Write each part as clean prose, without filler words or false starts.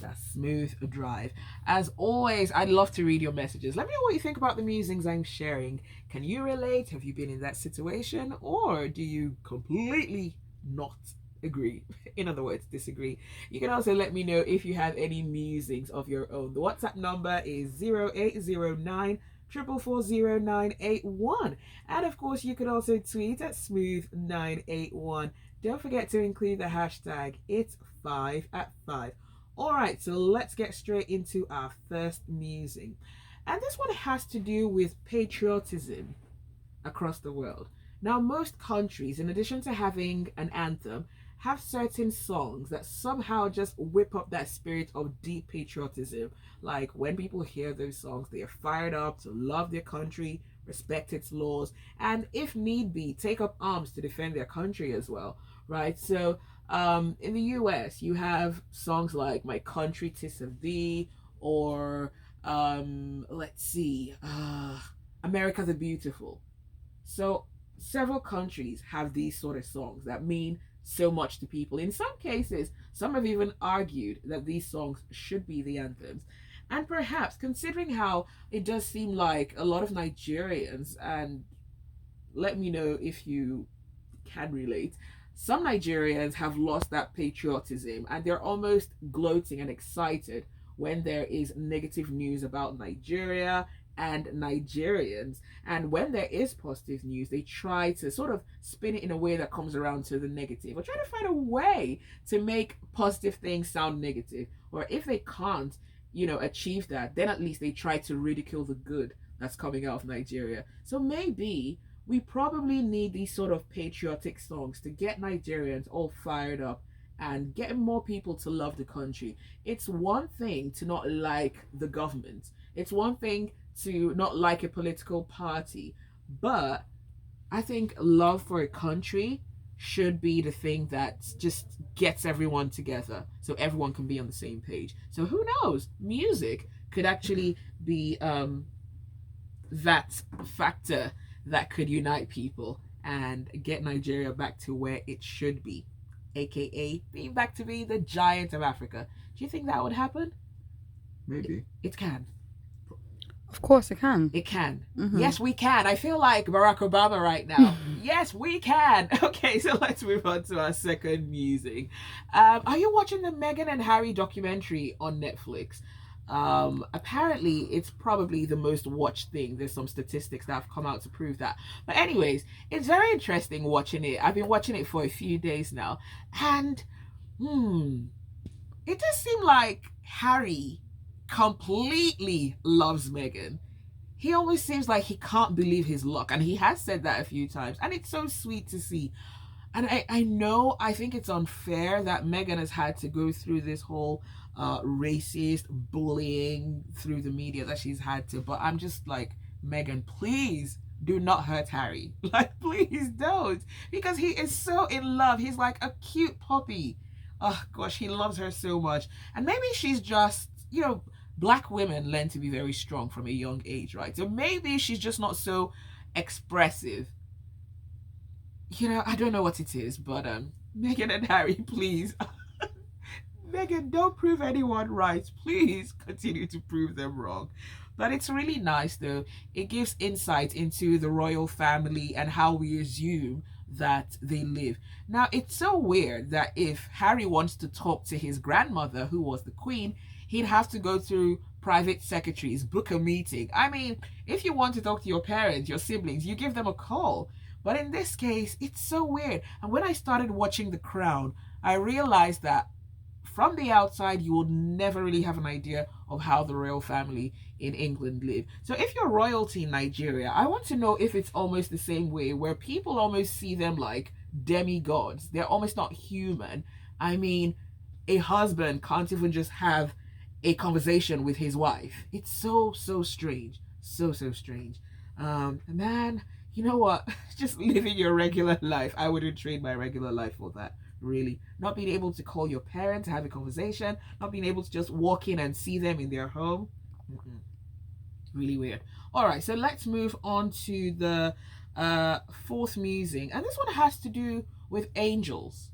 That's Smooth Drive. As always, I'd love to read your messages. Let me know what you think about the musings I'm sharing. Can you relate? Have you been in that situation? Or do you completely not agree? In other words, disagree. You can also let me know if you have any musings of your own. The WhatsApp number is 0809 4440981. And of course, you could also tweet at smooth981. Don't forget to include the hashtag it's 5 at 5. All right, so let's get straight into our first musing. And this one has to do with patriotism across the world. Now, most countries, in addition to having an anthem, have certain songs that somehow just whip up that spirit of deep patriotism. Like when people hear those songs, they are fired up to love their country, respect its laws, and if need be, take up arms to defend their country as well, right? So, in the US, you have songs like My Country, 'Tis of Thee, or let's see, America the Beautiful. So several countries have these sort of songs that mean so much to people. In some cases, some have even argued that these songs should be the anthems. And perhaps, considering how it does seem like a lot of Nigerians, and let me know if you can relate, some Nigerians have lost that patriotism and they're almost gloating and excited when there is negative news about Nigeria and Nigerians. And when there is positive news, they try to sort of spin it in a way that comes around to the negative, or try to find a way to make positive things sound negative. Or if they can't, achieve that, then at least they try to ridicule the good that's coming out of Nigeria. So maybe we probably need these sort of patriotic songs to get Nigerians all fired up and get more people to love the country. It's one thing to not like the government. It's one thing to not like a political party. But I think love for a country should be the thing that just gets everyone together so everyone can be on the same page. So who knows? Music could actually be that factor that could unite people and get Nigeria back to where it should be, aka being back to be the giant of Africa. Do you think that would happen? Maybe. It can. Of course, it can. It can. Yes, we can. I feel like Barack Obama right now. Yes, we can. Okay, so let's move on to our second musing. Are you watching the Meghan and Harry documentary on Netflix? Apparently, it's probably the most watched thing. There's some statistics that have come out to prove that. But anyways, it's very interesting watching it. I've been watching it for a few days now. And, it does seem like Harry completely loves Meghan. He always seems like he can't believe his luck, and he has said that a few times, and it's so sweet to see. And I think it's unfair that Meghan has had to go through this whole racist bullying through the media that she's had to, but I'm just like, Meghan, please do not hurt Harry. Like, please don't, because he is so in love. He's like a cute puppy. Oh gosh, he loves her so much. And maybe she's just, Black women learn to be very strong from a young age, right? So maybe she's just not so expressive. I don't know what it is, but Meghan and Harry, please. Meghan, don't prove anyone right. Please continue to prove them wrong. But it's really nice, though. It gives insight into the royal family and how we assume that they live. Now, it's so weird that if Harry wants to talk to his grandmother, who was the queen, he'd have to go through private secretaries, book a meeting. I mean, if you want to talk to your parents, your siblings, you give them a call. But in this case, it's so weird. And when I started watching The Crown, I realized that from the outside, you will never really have an idea of how the royal family in England live. So if you're royalty in Nigeria, I want to know if it's almost the same way, where people almost see them like demigods. They're almost not human. I mean, a husband can't even just have a conversation with his wife. It's so strange. So strange. Man, you know what? Just living your regular life. I wouldn't trade my regular life for that. Really. Not being able to call your parents, have a conversation, not being able to just walk in and see them in their home. Really weird. All right, so let's move on to the fourth musing. And this one has to do with angels.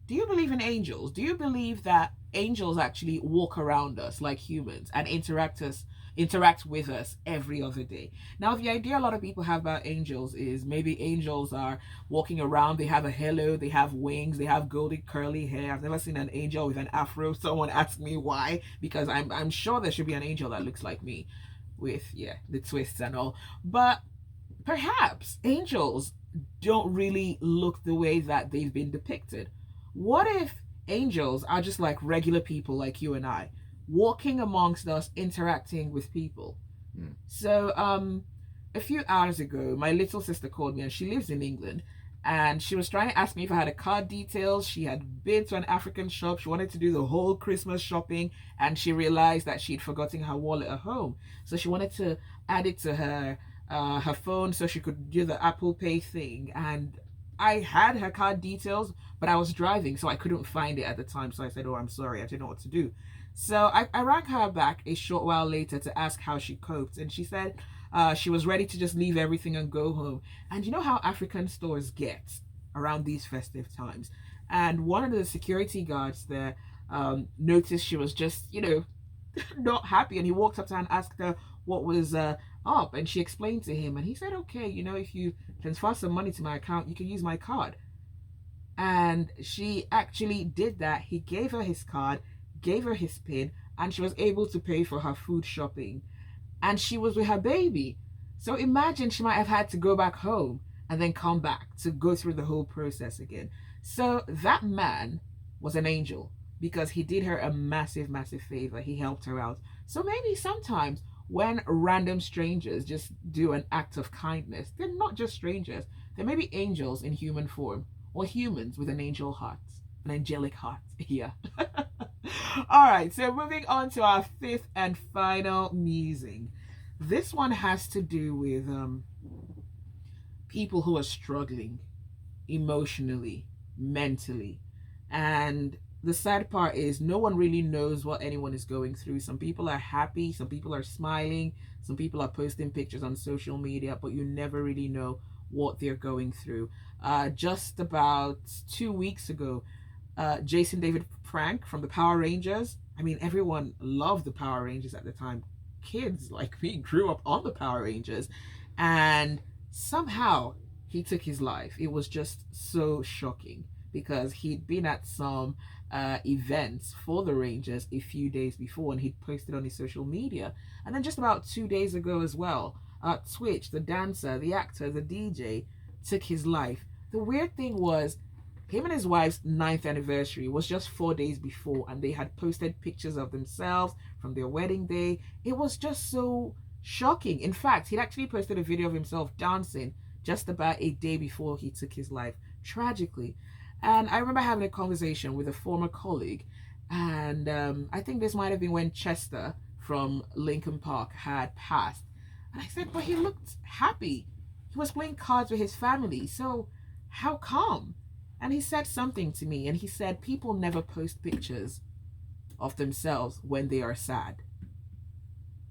Do you believe in angels? Do you believe that angels actually walk around us like humans and interact with us every other day. Now, the idea a lot of people have about angels is maybe angels are walking around, they have a halo, they have wings, they have golden curly hair. I've never seen an angel with an afro. Someone asked me why, because I'm sure there should be an angel that looks like me with, yeah, the twists and all. But perhaps angels don't really look the way that they've been depicted. What if angels are just like regular people like you and I, walking amongst us, interacting with people? So, a few hours ago, my little sister called me, and she lives in England. And she was trying to ask me if I had a card details. She had been to an African shop. She wanted to do the whole Christmas shopping, and she realized that she'd forgotten her wallet at home. So she wanted to add it to her phone so she could do the Apple Pay thing. And I had her card details, but I was driving, so I couldn't find it at the time. So I said, "Oh, I'm sorry, I didn't know what to do." So I rang her back a short while later to ask how she coped, and she said she was ready to just leave everything and go home. And you know how African stores get around these festive times. And one of the security guards there noticed she was just, not happy. And he walked up to her and asked her what was up. And she explained to him. And he said, "Okay, if you transfer some money to my account, you can use my card." And she actually did that. He gave her his card, gave her his PIN, and she was able to pay for her food shopping. And she was with her baby. So imagine she might have had to go back home and then come back to go through the whole process again. So that man was an angel because he did her a massive, massive favor. He helped her out. So maybe sometimes when random strangers just do an act of kindness, they're not just strangers. They may be angels in human form or humans with an angel heart, an angelic heart. Yeah. All right, so moving on to our fifth and final musing. This one has to do with people who are struggling emotionally, mentally. And the sad part is no one really knows what anyone is going through. Some people are happy, some people are smiling, some people are posting pictures on social media, but you never really know what they're going through. Just about 2 weeks ago, Jason David Frank from the Power Rangers. I mean, everyone loved the Power Rangers at the time. Kids like me grew up on the Power Rangers, and somehow he took his life. It was just so shocking because he'd been at some events for the Rangers a few days before, and he'd posted on his social media. And then just about 2 days ago as well, Twitch, the dancer, the actor, the DJ, took his life. The weird thing was, him and his wife's 9th anniversary was just 4 days before, and they had posted pictures of themselves from their wedding day. It was just so shocking. In fact, he'd actually posted a video of himself dancing just about a day before he took his life, tragically. And I remember having a conversation with a former colleague, and I think this might have been when Chester from Lincoln Park had passed. And I said, but he looked happy. He was playing cards with his family, so how come? And he said something to me, and he said people never post pictures of themselves when they are sad.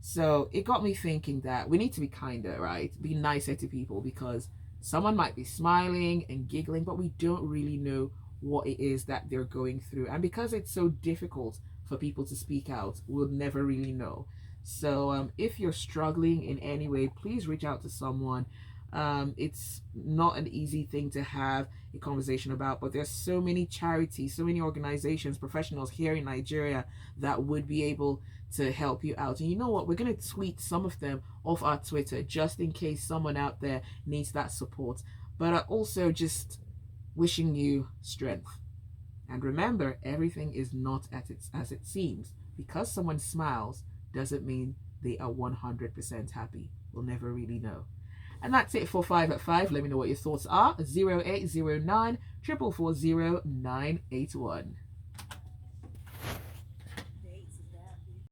So it got me thinking that we need to be kinder, right? Be nicer to people, because someone might be smiling and giggling, but we don't really know what it is that they're going through. And because it's so difficult for people to speak out, we'll never really know. So if you're struggling in any way, please reach out to someone. It's not an easy thing to have a conversation about, but there's so many charities, so many organizations, professionals here in Nigeria that would be able to help you out. And you know what? We're going to tweet some of them off our Twitter just in case someone out there needs that support. But I also just wishing you strength. And remember, everything is not as it seems. Because someone smiles doesn't mean they are 100% happy. We'll never really know. And that's it for 5 at 5. Let me know what your thoughts are. 0809 440 981.